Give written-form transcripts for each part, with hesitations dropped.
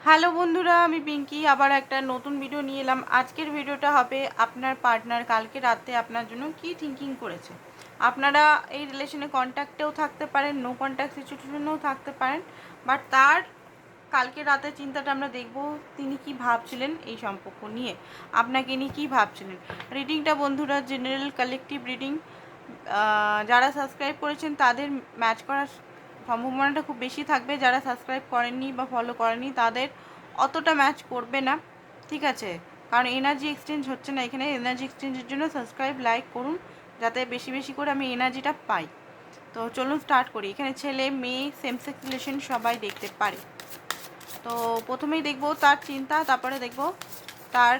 Hello বন্ধুরা, আমি পিঙ্কি আবার একটা নতুন ভিডিও নিয়ে এলাম। আজকের ভিডিওটা হবে আপনার পার্টনার কালকে রাতে আপনার জন্য কি থিঙ্কিং করেছে। আপনারা এই রিলেশনে কন্ট্যাক্টেও থাকতে পারেন, নো কন্ট্যাক্ট সিচুয়েশনেও থাকতে পারেন, বাট তার কালকে রাতের চিন্তাটা আমরা দেখব তিনি কি ভাবছিলেন এই সম্পর্ক নিয়ে, আপনাকে নিয়ে কী ভাবছিলেন। রিডিংটা বন্ধুরা জেনারেল কালেকটিভ রিডিং। যারা সাবস্ক্রাইব করেছেন তাদের ম্যাচ করার সম্ভাবনাটা খুব বেশি থাকবে, যারা সাবস্ক্রাইব করেননি বা ফলো করেনি তাদের অতটা ম্যাচ করবে না, ঠিক আছে। কারণ এনার্জি এক্সচেঞ্জ হচ্ছে না এখানে। এনার্জি এক্সচেঞ্জের জন্য সাবস্ক্রাইব লাইক করুন যাতে বেশি বেশি করে আমি এনার্জিটা পাই। তো চলুন স্টার্ট করি। এখানে ছেলে মেয়ে সেম সেক্স রিলেশন সবাই দেখতে পারে। তো প্রথমেই দেখব তার চিন্তা, তারপরে দেখব তার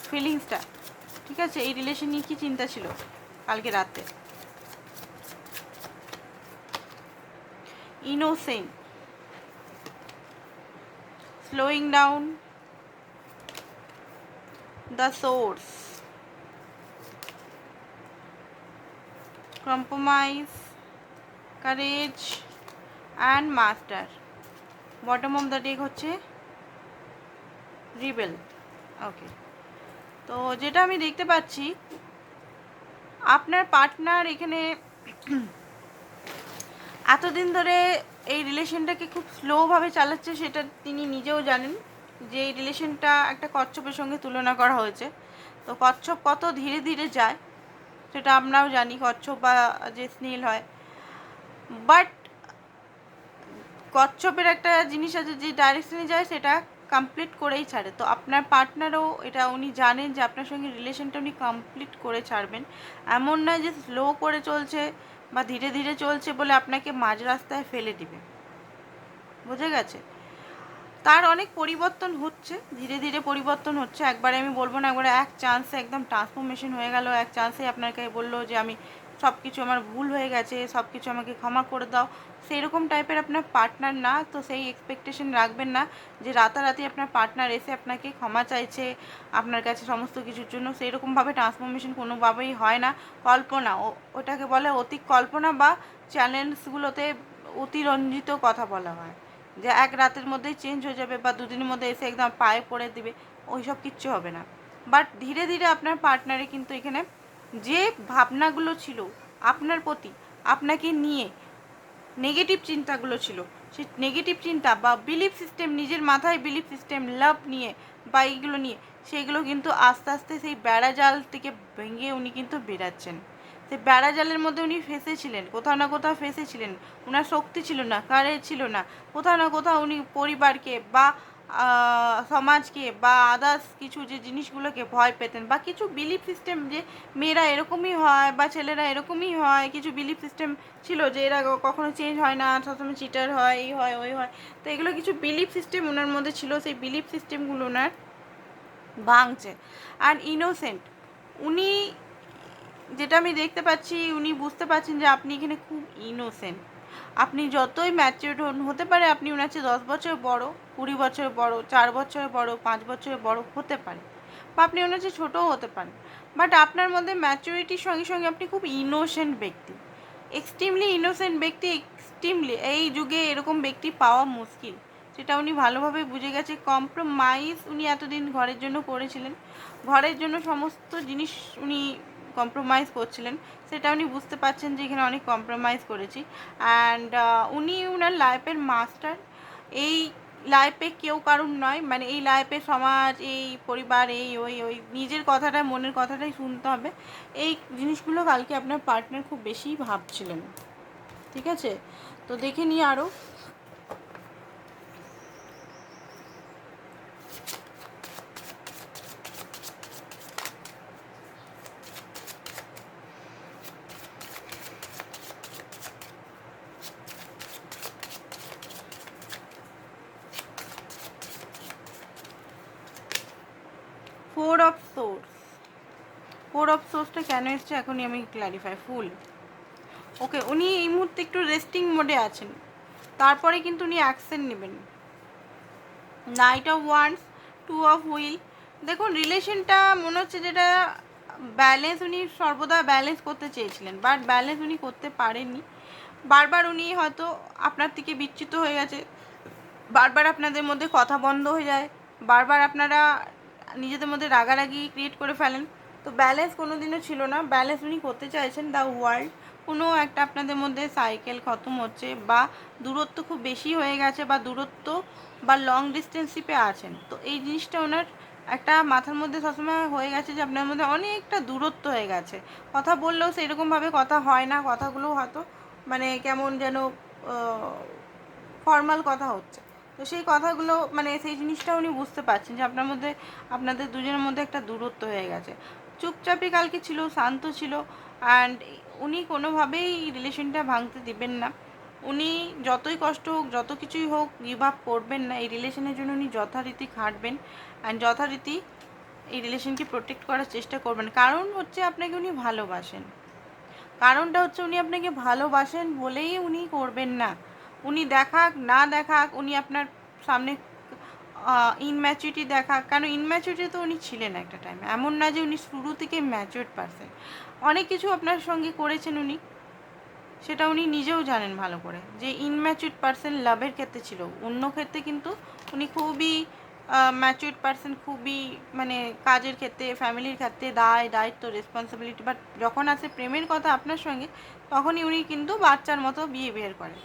ফিলিংসটা, ঠিক আছে। এই রিলেশন নিয়ে কী চিন্তা ছিল কালকে রাতে। Innocent, slowing down, the source, compromise, courage and master. Bottom of the deck হচ্ছে রিবেল। ওকে, তো যেটা আমি দেখতে পাচ্ছি আপনার পার্টনার এখানে এতদিন ধরে এই রিলেশনটাকে খুব স্লোভাবে চালাচ্ছে, সেটা তিনি নিজেও জানেন যে এই রিলেশনটা একটা কচ্ছপের সঙ্গে তুলনা করা হয়েছে। তো কচ্ছপ কত ধীরে ধীরে যায় সেটা আমরাও জানি, কচ্ছপ বা যে স্নেল হয়, বাট কচ্ছপের একটা জিনিস আছে যে ডাইরেকশনে যায় সেটা কমপ্লিট করেই ছাড়ে। তো আপনার পার্টনারও এটা উনি জানেন যে আপনার সঙ্গে রিলেশনটা উনি কমপ্লিট করে ছাড়বেন। এমন নয় যে স্লো করে চলছে বা ধীরে ধীরে চলছে বলে আপনাকে মাঝ রাস্তায় ফেলে দিবে, বুঝে গেছে। তার অনেক পরিবর্তন হচ্ছে, ধীরে ধীরে পরিবর্তন হচ্ছে। একবারে আমি বলবো না একবারে এক চান্সে একদম ট্রান্সফরমেশন হয়ে গেল, এক চান্সে আপনাকে বললো যে আমি সব কিছু আমার ভুল হয়ে গেছে, সব কিছু আমাকে ক্ষমা করে দাও, সেইরকম টাইপের আপনার পার্টনার না। তো সেই এক্সপেকটেশন রাখবেন না যে রাতারাতি আপনার পার্টনার এসে আপনাকে ক্ষমা চাইছে আপনার কাছে সমস্ত কিছুর জন্য। সেইরকমভাবে ট্রান্সফরমেশন কোনোভাবেই হয় না, কল্পনা, ওটাকে বলে অতি কল্পনা বা চ্যানেলসগুলোতে অতিরঞ্জিত কথা বলা হয়, যে এক রাতের মধ্যেই চেঞ্জ হয়ে যাবে বা দুদিনের মধ্যে এসে একদম পায়ে পড়ে দিবে, ওই সব কিচ্ছু হবে না। বাট ধীরে ধীরে আপনার পার্টনারে কিন্তু এখানে যে ভাবনাগুলো ছিল আপনার প্রতি, আপনাকে নিয়ে নেগেটিভ চিন্তাগুলো ছিল, সেই নেগেটিভ চিন্তা বা বিলিফ সিস্টেম, নিজের মাথায় বিলিফ সিস্টেম লাভ নিয়ে বা এইগুলো নিয়ে, সেইগুলো কিন্তু আস্তে আস্তে সেই বেড়াজাল থেকে ভেঙে উনি কিন্তু বেরাচ্ছেন। সেই বেড়াজালের মধ্যে উনি ফেঁসেছিলেন, কোথাও না কোথাও ফেঁসেছিলেন। ওনার শক্তি ছিল না, কারেজ ছিল না, কোথাও না কোথাও উনি পরিবারকে বা সমাজকে বা আদার্স কিছু যে জিনিসগুলোকে ভয় পেতেন, বা কিছু বিলিফ সিস্টেম যে মেয়েরা এরকমই হয় বা ছেলেরা এরকমই হয়, কিছু বিলিফ সিস্টেম ছিল যে এরা কখনো চেঞ্জ হয় না, সবসময় চিটার হয়, এই হয় ওই হয়। তো এগুলো কিছু বিলিফ সিস্টেম ওনার মধ্যে ছিল, সেই বিলিফ সিস্টেমগুলো ওনার ভাঙছে। আর ইনোসেন্ট, উনি যেটা আমি দেখতে পাচ্ছি উনি বুঝতে পারছেন যে আপনি এখানে খুব ইনোসেন্ট। আপনি যতই ম্যাচিউরড হতে পারে, আপনি ওনার চেয়ে 10 বছর বড়, 20 বছর বড়, 4 বছর বড়, 5 বছর বড় হতে পারে, বা আপনি ওনার চেয়ে ছোটোও হতে পারেন, বাট আপনার মধ্যে ম্যাচুরিটির সঙ্গে সঙ্গে আপনি খুব ইনোসেন্ট ব্যক্তি, এক্সট্রিমলি ইনোসেন্ট ব্যক্তি। এক্সট্রিমলি এই যুগে এরকম ব্যক্তি পাওয়া মুশকিল, সেটা উনি ভালোভাবে বুঝে গেছে। কম্প্রোমাইজ উনি এতদিন ঘরের জন্য করেছিলেন, ঘরের জন্য সমস্ত জিনিস উনি কম্প্রোমাইজ করছিলেন, সেটা উনি বুঝতে পারছেন যে এখানে অনেক কম্প্রোমাইজ করেছি। অ্যান্ড উনি ওনার লাইফের মাস্টার। এই লাইফে কেউ কারুর নয়, মানে এই লাইফে সমাজ, এই পরিবার, এই ওই ওই নিজের কথাটা, মনের কথাটাই শুনতে হবে। এই জিনিসগুলো কালকে আপনার পার্টনার খুব বেশি ভাবছিলেন, ঠিক আছে। তো দেখে নিই আরও। Four of swords, four of সোর্সটা কেন এসছে এখনই আমি ক্ল্যারিফাই ফুল। ওকে, উনি এই মুহূর্তে একটু রেস্টিং মোডে আছেন, তারপরে কিন্তু উনি অ্যাকশন নেবেন। Knight of wands, two of wheel. দেখুন রিলেশনটা মনে হচ্ছে যেটা ব্যালেন্স, উনি সর্বদা ব্যালেন্স করতে চেয়েছিলেন, বাট ব্যালেন্স উনি করতে পারেননি। বারবার উনি হয়তো আপনার থেকে বিচ্যুত হয়ে গেছে, বারবার আপনাদের মধ্যে কথা বন্ধ হয়ে যায়, বারবার আপনারা নিজেদের মধ্যে রাগারাগি ক্রিয়েট করে ফেলেন। তো ব্যালেন্স কোনো দিনও ছিল না, ব্যালেন্স উনি করতে চাইছেন। দ্য ওয়ার্ল্ড কোনো একটা আপনাদের মধ্যে সাইকেল খতম হচ্ছে, বা দূরত্ব খুব বেশি হয়ে গেছে, বা দূরত্ব বা লং ডিস্টেন্সশিপে আছেন। তো এই জিনিসটা ওনার একটা মাথার মধ্যে সবসময় হয়ে গেছে যে আপনার মধ্যে অনেকটা দূরত্ব হয়ে গেছে। কথা বললেও সেরকমভাবে কথা হয় না, কথাগুলো হয়তো মানে কেমন যেন ফর্মাল কথা হচ্ছে। তো সেই কথাগুলো মানে সেই জিনিসটা উনি বুঝতে পারছেন যে আপনার মধ্যে, আপনাদের দুজনের মধ্যে একটা দূরত্ব হয়ে গেছে। চুপচাপই কালকে ছিল, শান্ত ছিল, অ্যান্ড উনি কোনোভাবেই রিলেশনটা ভাঙতে দিবেন না। উনি যতই কষ্ট হোক, যত কিছুই হোক, গিভ আপ করবেন না। এই রিলেশনের জন্য উনি যথারীতি খাটবেন, অ্যান্ড যথারীতি এই রিলেশনকে প্রোটেক্ট করার চেষ্টা করবেন। কারণ হচ্ছে আপনাকে উনি ভালোবাসেন, কারণটা হচ্ছে উনি আপনাকে ভালোবাসেন বলেই উনি করবেন না। উনি দেখাক না দেখাক, উনি আপনার সামনে ইনম্যাচুরিটি দেখাক, কেন ইনম্যাচুরিটি তো উনি ছিলেন একটা টাইমে, এমন না যে উনি শুরু থেকে ম্যাচিউরড পারসন। অনেক কিছু আপনার সঙ্গে করেছেন উনি, সেটা উনি নিজেও জানেন ভালো করে, যে ইনম্যাচিউরড পারসন লাভের ক্ষেত্রে ছিল। অন্য ক্ষেত্রে কিন্তু উনি খুবই ম্যাচিউরড পারসন, খুবই মানে কাজের ক্ষেত্রে, ফ্যামিলির ক্ষেত্রে দায়িত্ব, রেসপন্সিবিলিটি। বাট যখন আসে প্রেমের কথা আপনার সঙ্গে, তখনই উনি কিন্তু বাচ্চার মতো বিহেভিয়ার করে।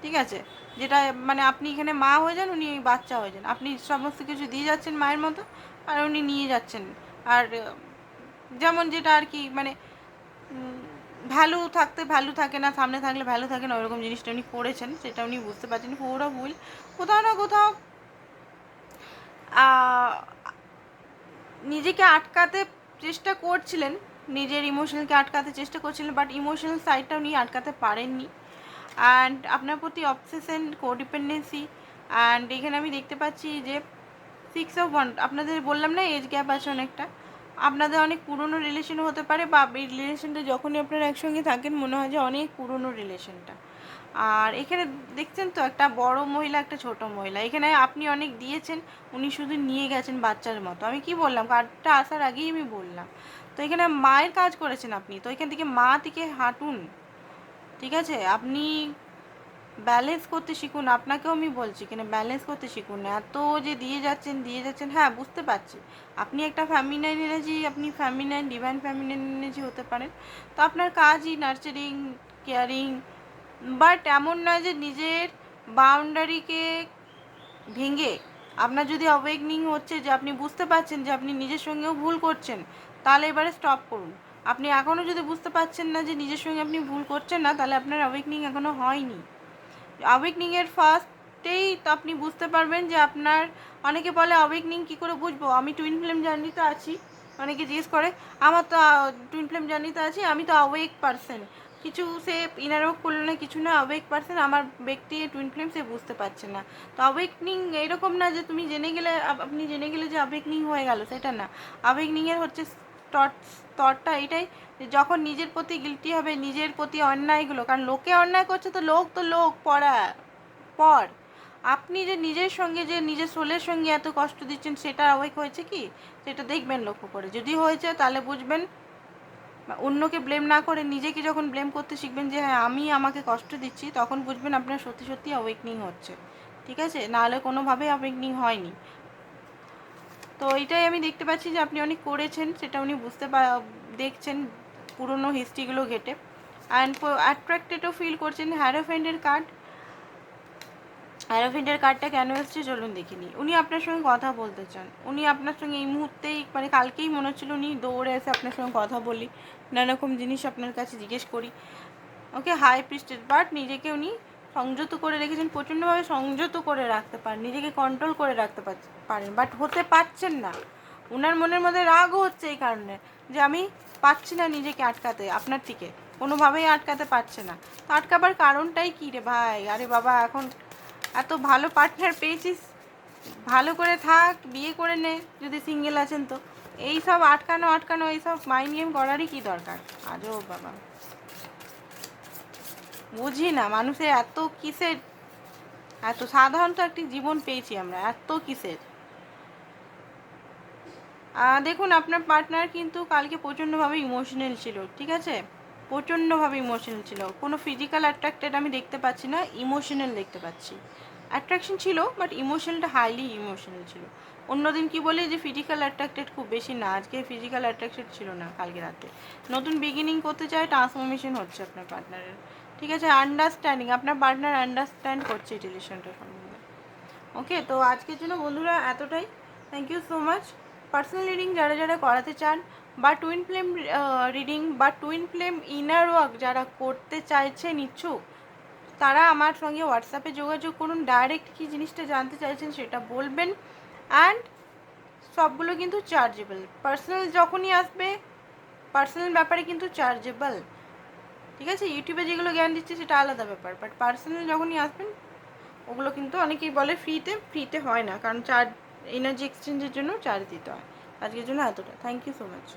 ঠিক আছে, যেটা মানে আপনি এখানে মা হয়ে যান, উনি বাচ্চা হয়ে যান। আপনি সমস্ত কিছু দিয়ে যাচ্ছেন মায়ের মতো, আর উনি নিয়ে যাচ্ছেন। আর যেমন যেটা আর কি মানে ভ্যালু থাকতে ভ্যালু থাকে না, সামনে থাকলে ভ্যালু থাকে না, ওরকম জিনিসটা উনি করেছেন, সেটা উনি বুঝতে পারছেন। পুরো ভুল, কোথাও না কোথাও নিজেকে আটকাতে চেষ্টা করছিলেন, নিজের ইমোশনালকে আটকাতে চেষ্টা করছিলেন, বাট ইমোশনাল সাইডটা উনি আটকাতে পারেননি। অ্যান্ড আপনার প্রতি অবসেশন, কোডিপেন্ডেন্সি, অ্যান্ড এখানে আমি দেখতে পাচ্ছি যে 6 of Wands, আপনাদের বললাম না এজ গ্যাপ আছে অনেকটা, আপনাদের অনেক পুরনো রিলেশনও হতে পারে, বা এই রিলেশনটা যখনই আপনারা একসঙ্গে থাকেন মনে হয় যে অনেক পুরনো রিলেশনটা। আর এখানে দেখছেন তো একটা বড় মহিলা, একটা ছোট মহিলা। এখানে আপনি অনেক দিয়েছেন, উনি শুধু নিয়ে গেছেন বাচ্চার মতো। আমি কি বললাম, কার্ডটা আসার আগেই আমি বললাম। তো এখানে মায়ের কাজ করেছেন আপনি, তো এখান থেকে মা থেকে হাঁটুন। ঠিক আছে, আপনি ব্যালেন্স করতে শিখুন। আপনাকেও আমি বলছি এখানে ব্যালেন্স করতে শিখুন। এত যে দিয়ে যাচ্ছেন, হ্যাঁ বুঝতে পারছি আপনি একটা ফ্যামিনাইন এনার্জি, আপনি ফ্যামিনাইন, ডিভাইন ফ্যামিনাইন এনার্জি হতে পারেন। তো আপনার কাজই নার্চারিং, কেয়ারিং, বাট এমন নয় যে নিজের বাউন্ডারিকে ভেঙে, আপনার যদি অ্যাওয়েকনিং হচ্ছে যে আপনি বুঝতে পারছেন যে আপনি নিজের সঙ্গেও ভুল করছেন, তাহলে এবারে স্টপ করুন। আপনি এখনও যদি বুঝতে পারছেন না যে নিজের সঙ্গে আপনি ভুল করছেন না, তাহলে আপনার অ্যাওয়েকনিং এখনও হয়নি। অ্যাওয়েকনিংয়ের ফার্স্টেই তো আপনি বুঝতে পারবেন যে আপনার, অনেকে বলে অ্যাওয়েকনিং কী করে বুঝবো, আমি টুইন ফ্লেম জার্নিতে আছি। অনেকে জিজ্ঞেস করে আমার তো টুইন ফ্লেম জার্নিতে আছি, আমি তো অ্যাওয়েক পারসন, কিছু সে ইনার ওয়ার্ক করলো না, কিছু না, অ্যাওয়েক পারসন, আমার ব্যক্তি টুইন ফ্লেম সে বুঝতে পারছে না। তো অ্যাওয়েকনিং এরকম না যে তুমি জেনে গেলে, আপনি জেনে গেলে যে অ্যাওয়েকনিং হয়ে গেল, সেটা না। অ্যাওয়েকনিংয়ের হচ্ছে স্তরটা এটাই, যে যখন নিজের প্রতি গিল্টি হবে, নিজের প্রতি অন্যায়গুলো, কারণ লোকে অন্যায় করছে তো লোক পড়া পর, আপনি যে নিজের সঙ্গে, যে নিজের সোলের সঙ্গে এত কষ্ট দিচ্ছেন, সেটা অ্যাওয়েক হয়েছে কি, সেটা দেখবেন লক্ষ্য করে। যদি হয়েছে তাহলে বুঝবেন, অন্যকে ব্লেম না করে নিজেকে যখন ব্লেম করতে শিখবেন যে হ্যাঁ আমি আমাকে কষ্ট দিচ্ছি, তখন বুঝবেন আপনার সত্যি সত্যি অ্যাওয়েকনিং হচ্ছে। ঠিক আছে, নাহলে কোনোভাবেই অ্যাওয়েকনিং হয়নি। তো এইটাই আমি দেখতে পাচ্ছি যে আপনি অনেক করেছেন, সেটা উনি দেখছেন পুরনো হিস্ট্রিগুলো ঘেটে। অ্যান্ড অ্যাট্রাক্টেডও ফিল করছেন। হ্যারোফেন্টের কার্ডটা কেন এসছে চলুন দেখিনি। উনি আপনার সঙ্গে কথা বলতে চান, উনি আপনার সঙ্গে এই মুহূর্তেই, মানে কালকেই মনে হচ্ছিল উনি দৌড়ে এসে আপনার সঙ্গে কথা বলি, নানারকম জিনিস আপনার কাছে জিজ্ঞেস করি। ওকে, হাই প্রিস্টেড, বাট নিজেকে উনি সংযত করে রেখেছেন, প্রচণ্ডভাবে সংযত করে রাখতে পারেন, নিজেকে কন্ট্রোল করে রাখতে পারেন, বাট হতে পারছেন না। ওনার মনের মধ্যে রাগও হচ্ছে এই কারণে যে আমি পাচ্ছি না নিজেকে আটকাতে, আপনার থেকে কোনোভাবেই আটকাতে পারছে না। তো আটকাবার কারণটাই কী রে ভাই? আরে বাবা, এখন এত ভালো পার্টনার পেয়েছিস, ভালো করে থাক, বিয়ে করে নে যদি সিঙ্গেল আছেন তো। এই সব আটকানো এইসব মাইন্ড গেম করারই কী দরকার? আজও বাবা, বুঝি না মানুষের এত কিসের, এত সাধারণত একটি জীবন পেয়েছি আমরা, এত কিসের। দেখুন আপনার পার্টনার কিন্তু কালকে প্রচণ্ডভাবে ইমোশনাল ছিল। ঠিক আছে, প্রচণ্ডভাবে ইমোশনাল ছিল। কোনো ফিজিক্যাল অ্যাট্রাক্টেড আমি দেখতে পাচ্ছি না, ইমোশনাল দেখতে পাচ্ছি। অ্যাট্রাকশন ছিল, বাট ইমোশনালটা হাইলি ইমোশনাল ছিল। অন্যদিন কি বলি যে ফিজিক্যাল অ্যাট্রাক্টেড খুব বেশি না, আজকে ফিজিক্যাল অ্যাট্রাক্টেড ছিল না কালকে রাতে। নতুন বিগিনিং করতে চায়, ট্রান্সফরমেশন হচ্ছে আপনার পার্টনারের। ঠিক আছে, আন্ডারস্ট্যান্ডিং, আপনার পার্টনার আন্ডারস্ট্যান্ড করছে এই রিলেশনটার সম্বন্ধে। ওকে, তো আজকের জন্য বন্ধুরা এতটাই। Thank you so much. Personal reading যারা যারা করাতে চান, বা টুইন ফ্লেম রিডিং বা টুইন ফ্লেম ইনার ওয়ার্ক যারা করতে চাইছেন ইচ্ছুক, তারা আমার সঙ্গে হোয়াটসঅ্যাপে যোগাযোগ করুন। ডাইরেক্ট কী জিনিসটা জানতে চাইছেন সেটা বলবেন। অ্যান্ড সবগুলো কিন্তু চার্জেবল। পার্সোনাল যখনই আসবে, পার্সোনাল ব্যাপারে কিন্তু চার্জেবল। ঠিক আছে, ইউটিউবে যেগুলো জ্ঞান দিচ্ছে সেটা আলাদা ব্যাপার, বাট পার্সোনাল যখনই আসবেন ওগুলো কিন্তু অনেকেই বলে ফ্রিতে হয় না, কারণ চার্জ, এনার্জি এক্সচেঞ্জের জন্য চার্জ দিতে হয়। আজকের জন্য এতটা। Thank you so much.